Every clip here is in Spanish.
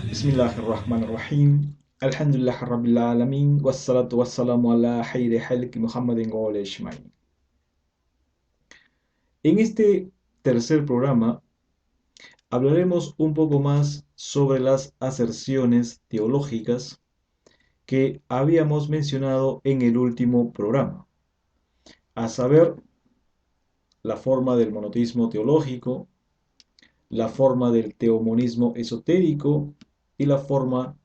Bismillahirrahmanirrahim. Alhamdulillah Rabbil Alamin. Wassalatu wassalamu ala hayri halki Muhammadin wa ala ajma'in. En este tercer programa hablaremos un poco más sobre las aserciones teológicas que habíamos mencionado en el último programa, a saber, la forma del monoteísmo teológico, la forma del teomonismo esotérico y la forma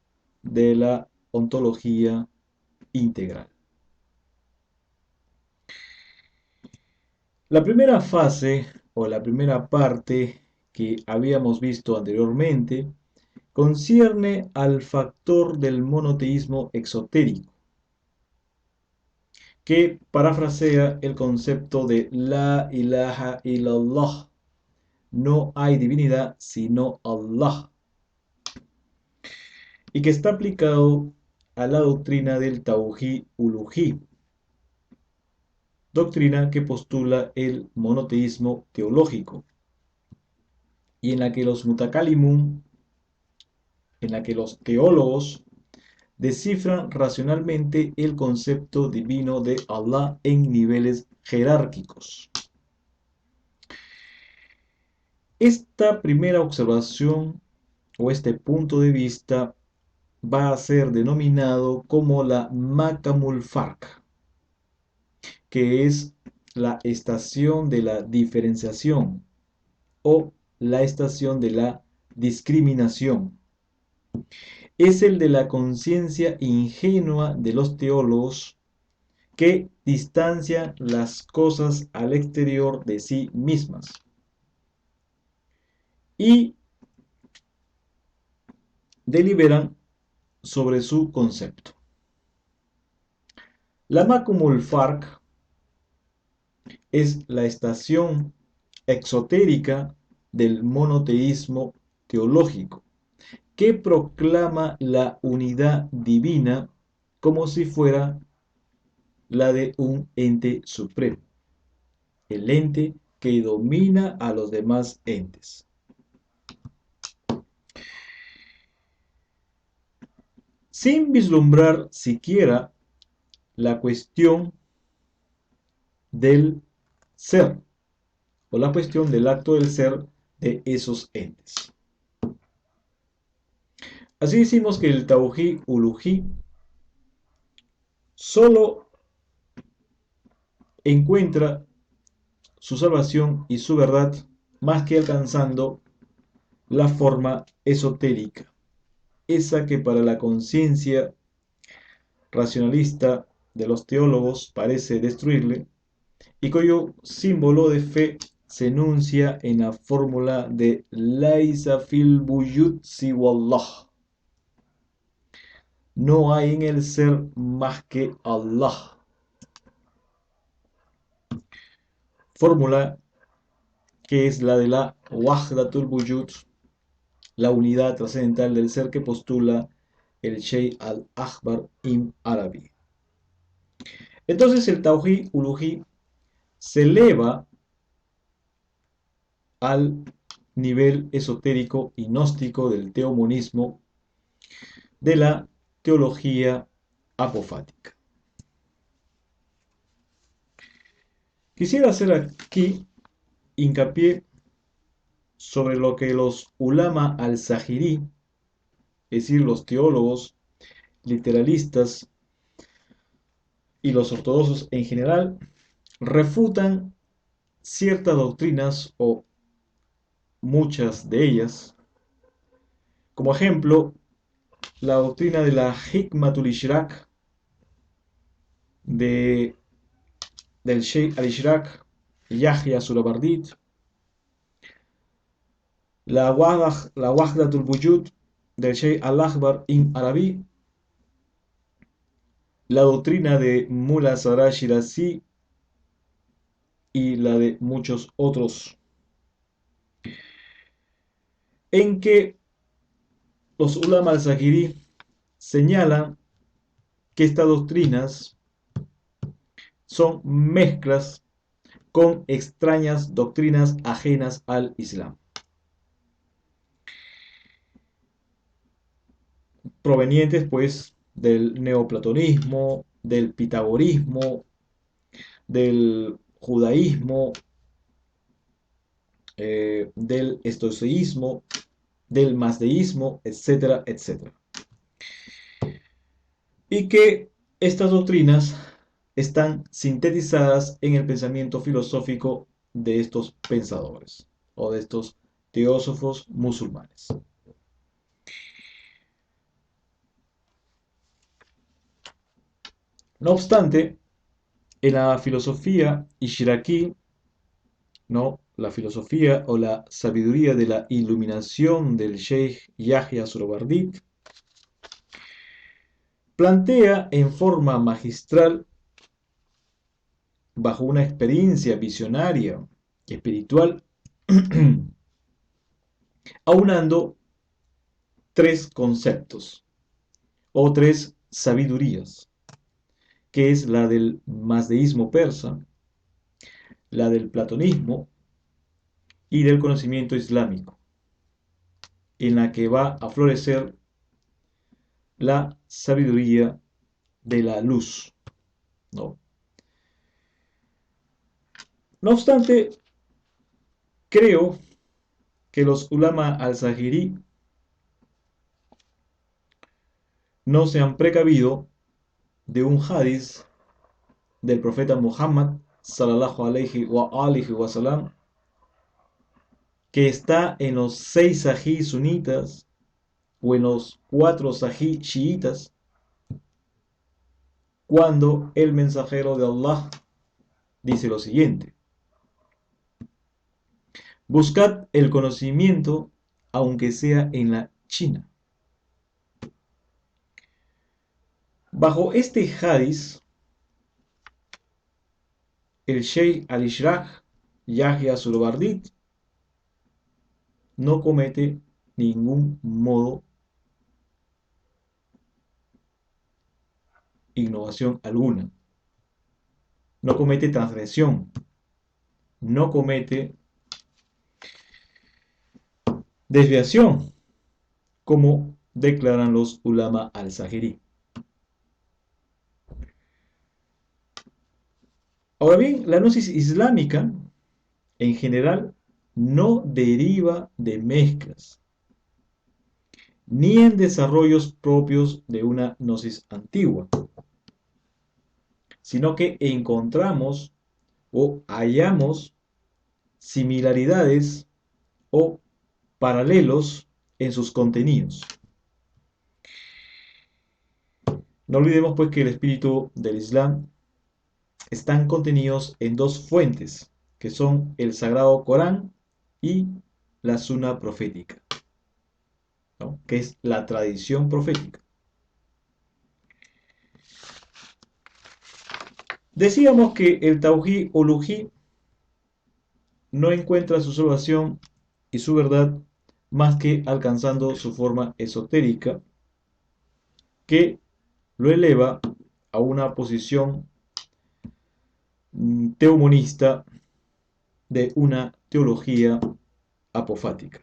de la ontología integral. La primera fase o la primera parte que habíamos visto anteriormente concierne al factor del monoteísmo exotérico, que parafrasea el concepto de La ilaha illallah, no hay divinidad sino Allah, y que está aplicado a la doctrina del Tauhid Uluhí, doctrina que postula el monoteísmo teológico, y en la que los mutakalimun, en la que los teólogos descifran racionalmente el concepto divino de Allah en niveles jerárquicos. Esta primera observación o este punto de vista va a ser denominado como la Makamul Farq, que es la estación de la diferenciación o la estación de la discriminación. Es el de la conciencia ingenua de los teólogos que distancian las cosas al exterior de sí mismas y deliberan sobre su concepto. La Makumul Farq es la estación exotérica del monoteísmo teológico, que proclama la unidad divina como si fuera la de un ente supremo, el ente que domina a los demás entes. Sin vislumbrar siquiera la cuestión del ser o la cuestión del acto del ser de esos entes. Así decimos que el Tauhid Uluhí solo encuentra su salvación y su verdad más que alcanzando la forma esotérica, esa que para la conciencia racionalista de los teólogos parece destruirle y cuyo símbolo de fe se enuncia en la fórmula de Laisa fil wujud siwallah. No hay en el ser más que Allah. Fórmula que es la de la Wahdatul Wujud, la unidad trascendental del ser que postula el Sheikh al-Akbar Ibn Arabi. Entonces el Tauhid Uluhí se eleva al nivel esotérico y gnóstico del teomonismo de la teología apofática. Quisiera hacer aquí hincapié sobre lo que los ulama al-Zahiri, es decir, los teólogos literalistas y los ortodoxos en general, refutan ciertas doctrinas o muchas de ellas, como ejemplo la doctrina de la Hikmatul Ishraq del Sheikh al-Ishraq Yahya Surabardid, la Wahdatul Wujud del Sheikh al-Akbar Ibn Arabi, la doctrina de Mullah Sadra Shirazi y la de muchos otros, en que los ulama al-Zahiri señalan que estas doctrinas son mezclas con extrañas doctrinas ajenas al Islam. provenientes pues del neoplatonismo, del pitagorismo, del judaísmo, del estoicismo, del mazdeísmo, etcétera, etcétera. Y que estas doctrinas están sintetizadas en el pensamiento filosófico de estos pensadores o de estos teósofos musulmanes. No obstante, en la filosofía ishraquí, ¿no? La filosofía o la sabiduría de la iluminación del Sheikh Yahya Surabardit plantea en forma magistral, bajo una experiencia visionaria y espiritual, aunando tres conceptos o tres sabidurías, que es la del mazdeísmo persa, la del platonismo y del conocimiento islámico, en la que va a florecer la sabiduría de la luz, ¿no? No obstante, creo que los ulama al-Zahiri no se han precavido de un hadith del profeta Muhammad sallallahu alaihi wa sallam, que está en los 6 sahih sunitas o en los 4 sahih chiitas, cuando el mensajero de Allah dice lo siguiente: buscad el conocimiento aunque sea en la China. Bajo este hadith, el Sheikh al-Ishraq Yahya Surabardit no comete ningún modo innovación alguna, no comete transgresión, no comete desviación, como declaran los ulama al-Zahiri. Ahora bien, la gnosis islámica en general no deriva de mezclas, ni en desarrollos propios de una gnosis antigua, sino que encontramos o hallamos similaridades o paralelos en sus contenidos. No olvidemos pues que el espíritu del Islam están contenidos en dos fuentes, que son el Sagrado Corán y la Sunna profética, ¿no? Que es la tradición profética. Decíamos que el Tauhid Uluhí no encuentra su salvación y su verdad más que alcanzando su forma esotérica, que lo eleva a una posición teomonista de una teología apofática.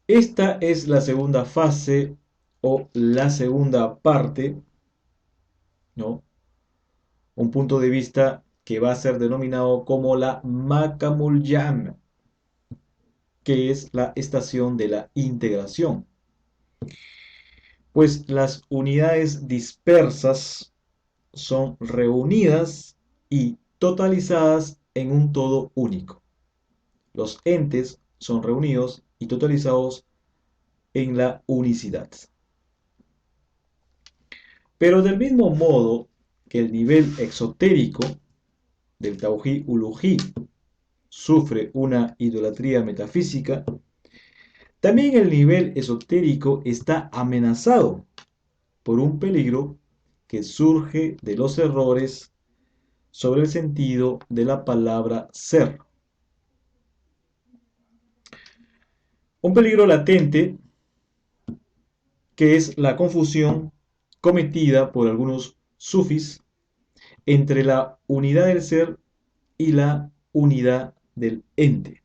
Esta es la segunda fase o la segunda parte, ¿no? Un punto de vista que va a ser denominado como la Makamul Jam, que es la estación de la integración. Pues las unidades dispersas son reunidas y totalizadas en un todo único. Los entes son reunidos y totalizados en la unicidad. Pero del mismo modo que el nivel exotérico del Tauhid Uluhí sufre una idolatría metafísica, también el nivel esotérico está amenazado por un peligro que surge de los errores sobre el sentido de la palabra ser. Un peligro latente que es la confusión cometida por algunos sufis entre la unidad del ser y la unidad del ente,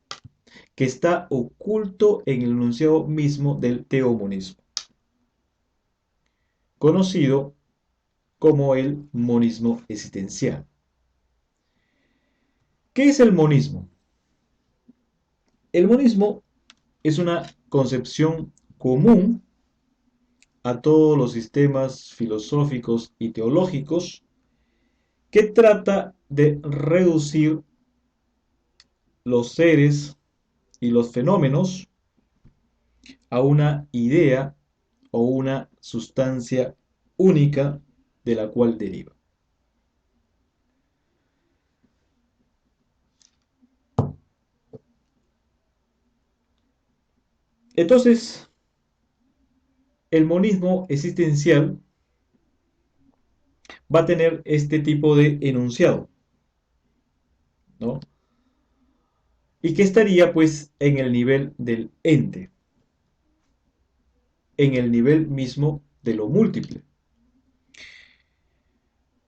que está oculto en el enunciado mismo del teomonismo, conocido como el monismo existencial. ¿Qué es el monismo? El monismo es una concepción común a todos los sistemas filosóficos y teológicos que trata de reducir los seres y los fenómenos a una idea o una sustancia única de la cual deriva. Entonces, el monismo existencial va a tener este tipo de enunciado, ¿no? Y que estaría pues en el nivel del ente, en el nivel mismo de lo múltiple.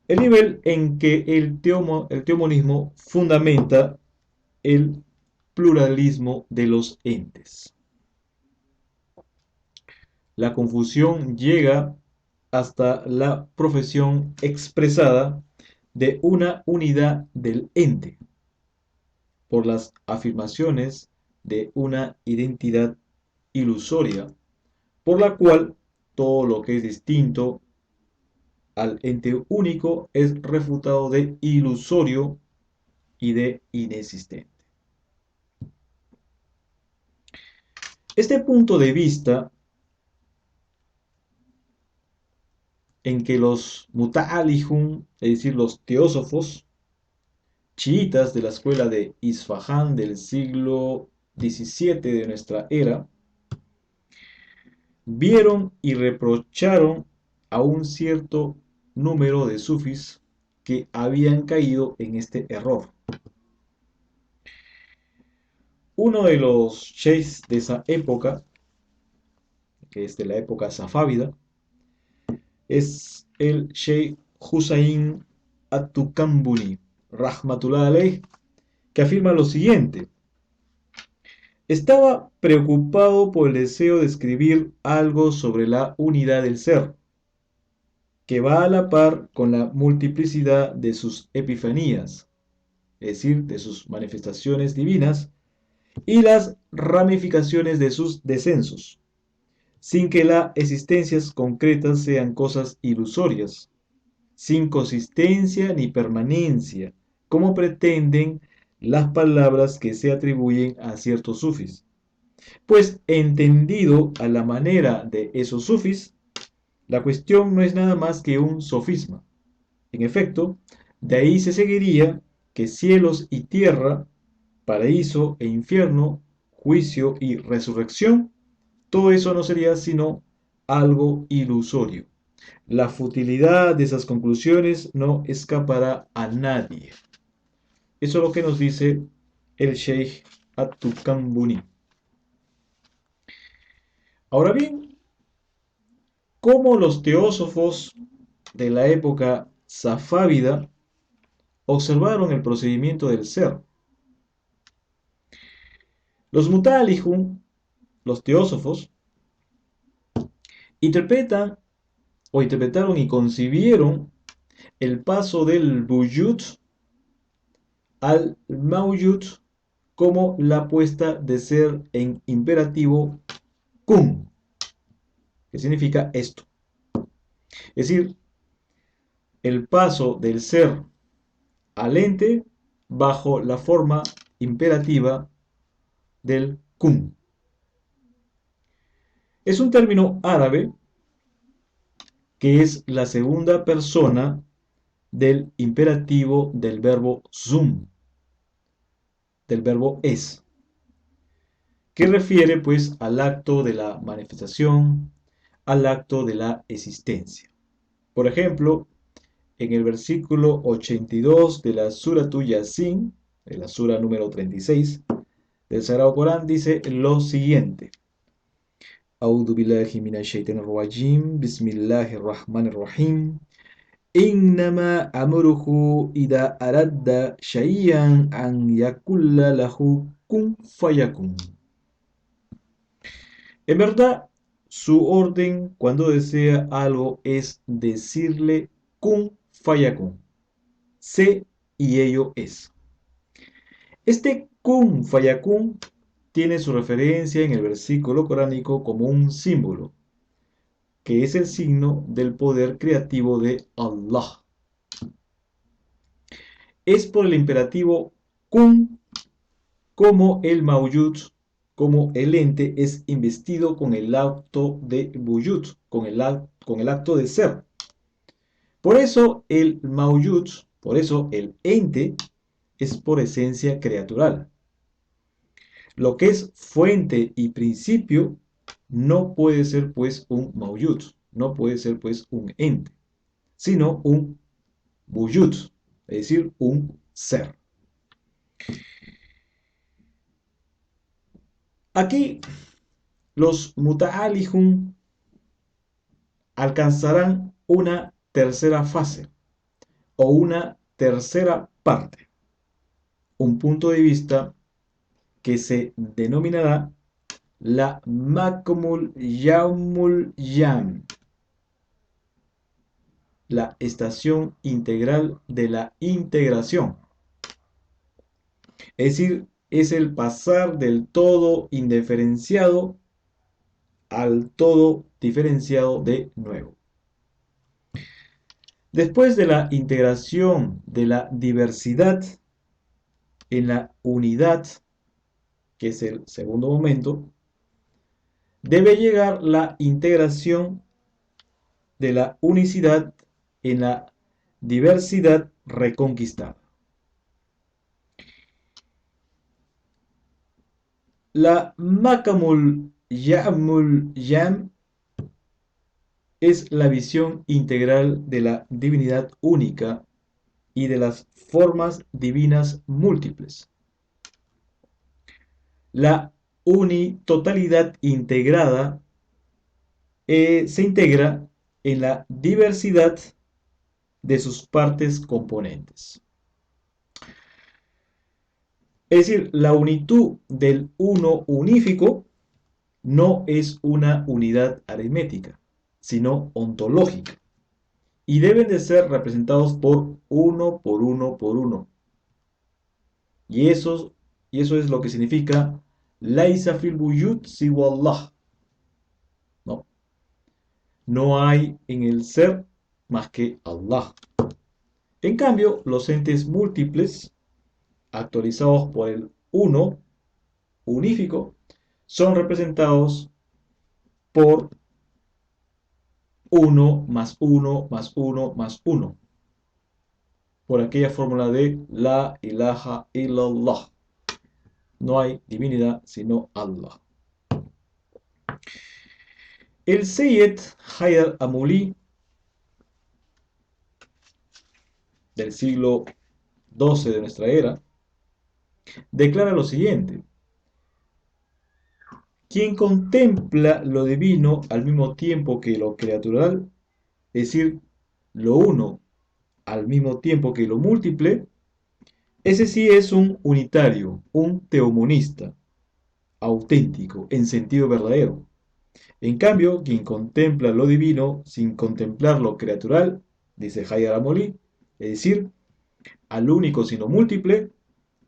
El nivel en que el teomonismo fundamenta el pluralismo de los entes. La confusión llega hasta la profesión expresada de una unidad del ente por las afirmaciones de una identidad ilusoria por la cual todo lo que es distinto al ente único es refutado de ilusorio y de inexistente. Este punto de vista en que los muta'alihun, es decir, los teósofos chiitas de la escuela de Isfahán del siglo XVII de nuestra era, vieron y reprocharon a un cierto número de sufis que habían caído en este error. Uno de los sheikhs de esa época, que es de la época safávida, es el sheikh Hussein at-Tukambuni, rahmatullah alayh, que afirma lo siguiente: estaba preocupado por el deseo de escribir algo sobre la unidad del ser, que va a la par con la multiplicidad de sus epifanías, es decir, de sus manifestaciones divinas, y las ramificaciones de sus descensos, sin que las existencias concretas sean cosas ilusorias, sin consistencia ni permanencia, como pretenden las palabras que se atribuyen a ciertos sufis. Pues entendido a la manera de esos sufis, la cuestión no es nada más que un sofisma. En efecto, de ahí se seguiría que cielos y tierra, paraíso e infierno, juicio y resurrección, todo eso no sería sino algo ilusorio. La futilidad de esas conclusiones no escapará a nadie. Eso es lo que nos dice el Sheikh At-Tukambuni. Ahora bien, ¿cómo los teósofos de la época safávida observaron el procedimiento del ser? Los mutalihun, los teósofos, interpretan o interpretaron y concibieron el paso del wujud al mawjud como la puesta de ser en imperativo kun, que significa esto. Es decir, el paso del ser al ente bajo la forma imperativa del kun. Es un término árabe que es la segunda persona del imperativo del verbo zum, del verbo es, que refiere pues al acto de la manifestación, al acto de la existencia. Por ejemplo, en el versículo 82 de la Suratu Yasin, de la sura número 36 del Sagrado Corán, dice lo siguiente: A'udhu billahi minash shaitanir rajim, bismillahir rahmanir rahim, Innama amruhu ida aradda shay'an an yakulla lahu kun fayakun. En verdad, su orden cuando desea algo es decirle kun fayakun, sé y ello es. Este kun fayakun tiene su referencia en el versículo coránico como un símbolo, que es el signo del poder creativo de Allah. Es por el imperativo kun como el mauyut, como el ente es investido con el acto de buyut, con el acto de ser. Por eso el mauyut, por eso el ente, es por esencia creatural. Lo que es fuente y principio no puede ser pues un mauyut, no puede ser pues un ente, sino un buyut, es decir, un ser. Aquí los muta'alihun alcanzarán una tercera fase o una tercera parte, un punto de vista que se denominará la Makmul Yaumul Yam, la estación integral de la integración. Es decir, es el pasar del todo indiferenciado al todo diferenciado de nuevo. Después de la integración de la diversidad en la unidad, que es el segundo momento, debe llegar la integración de la unicidad en la diversidad reconquistada. La Makamul Ya'mul Yam es la visión integral de la divinidad única y de las formas divinas múltiples. La unitotalidad integrada se integra en la diversidad de sus partes componentes. Es decir, la unitud del uno unífico no es una unidad aritmética, sino ontológica, y deben de ser representados por uno, por uno, por uno. Y eso es lo que significa Laisa fil wujud siwa Allah. No, no hay en el ser más que Allah. En cambio, los entes múltiples, actualizados por el uno unífico, son representados por 1 más 1 más 1 más 1, por aquella fórmula de La ilaha illallah. No hay divinidad sino Allah. El Sayyid Haydar Amuli del siglo XII de nuestra era declara lo siguiente: quien contempla lo divino al mismo tiempo que lo creatural, es decir, lo uno al mismo tiempo que lo múltiple, ese sí es un unitario, un teomonista, auténtico, en sentido verdadero. En cambio, quien contempla lo divino sin contemplar lo creatural, dice Haydar Amoli, es decir, al único sino múltiple,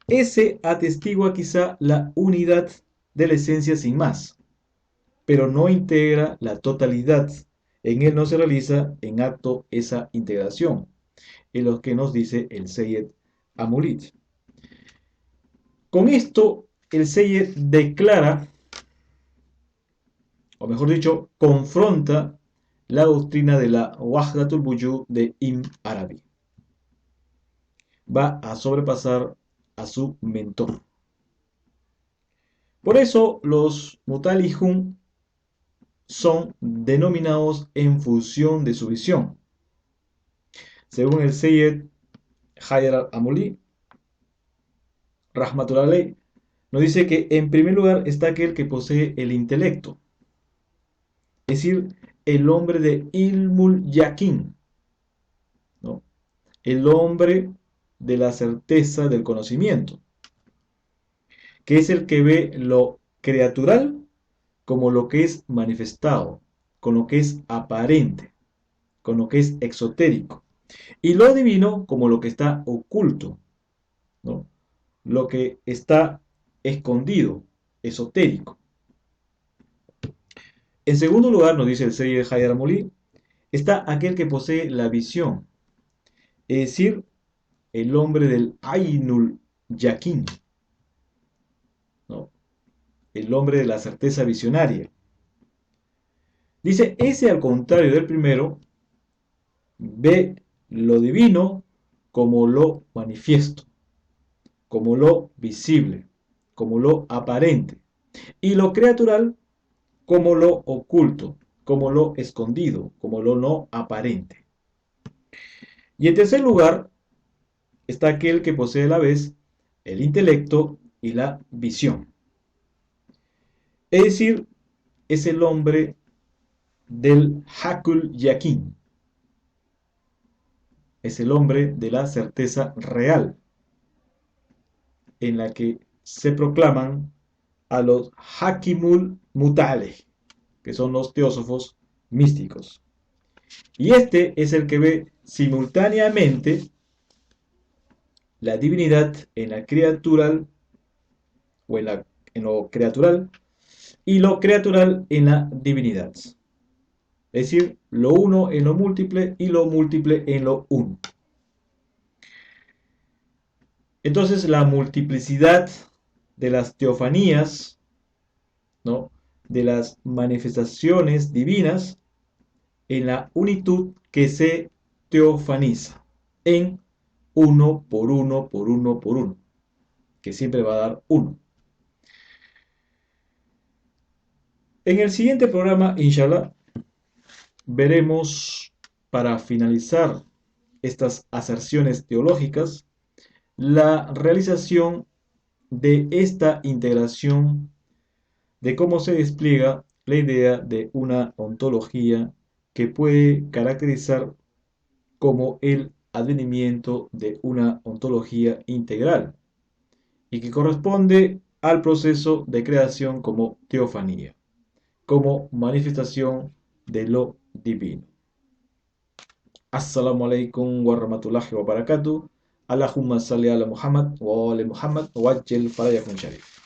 ese atestigua quizá la unidad de la esencia sin más, pero no integra la totalidad. En él no se realiza en acto esa integración, en lo que nos dice el Sayyid Amuli. Con esto, el Sayyid declara, o mejor dicho, confronta la doctrina de la Wahdatul Wujud de Ibn Arabi. Va a sobrepasar a su mentor. Por eso los Mutalihun son denominados en función de su visión. Según el Sayyid Haydar Amuli, Rahmatullah alayh, nos dice que en primer lugar está aquel que posee el intelecto, es decir, el hombre de Ilmul Yakin, el hombre de la certeza del conocimiento, que es el que ve lo creatural como lo que es manifestado, con lo que es aparente, con lo que es exotérico, y lo divino como lo que está oculto, ¿no? Lo que está escondido, esotérico. En segundo lugar, nos dice el Seyyed Haydar Molí, está aquel que posee la visión, es decir, el hombre del Ainul Yakin, ¿no? El hombre de la certeza visionaria. Dice, ese al contrario del primero, ve lo divino como lo manifiesto, como lo visible, como lo aparente, y lo creatural como lo oculto, como lo escondido, como lo no aparente. Y en tercer lugar está aquel que posee a la vez el intelecto y la visión. Es decir, es el hombre del Hakul Yakin, es el hombre de la certeza real, en la que se proclaman a los Hakimul Mutale, que son los teósofos místicos. Y este es el que ve simultáneamente la divinidad en la criatural o en lo creatural y lo creatural en la divinidad. Es decir, lo uno en lo múltiple y lo múltiple en lo uno. Entonces la multiplicidad de las teofanías, ¿no? De las manifestaciones divinas en la unitud que se teofaniza en uno por uno por uno por uno, que siempre va a dar uno. En el siguiente programa, inshallah, veremos, para finalizar estas aserciones teológicas, la realización de esta integración, de cómo se despliega la idea de una ontología que puede caracterizar como el advenimiento de una ontología integral y que corresponde al proceso de creación como teofanía, como manifestación de lo divino. Assalamu alaikum wa rahmatullahi wa barakatuh. Allahumma salli ala Muhammad wa ala Muhammad wa ajil farajakum sharif.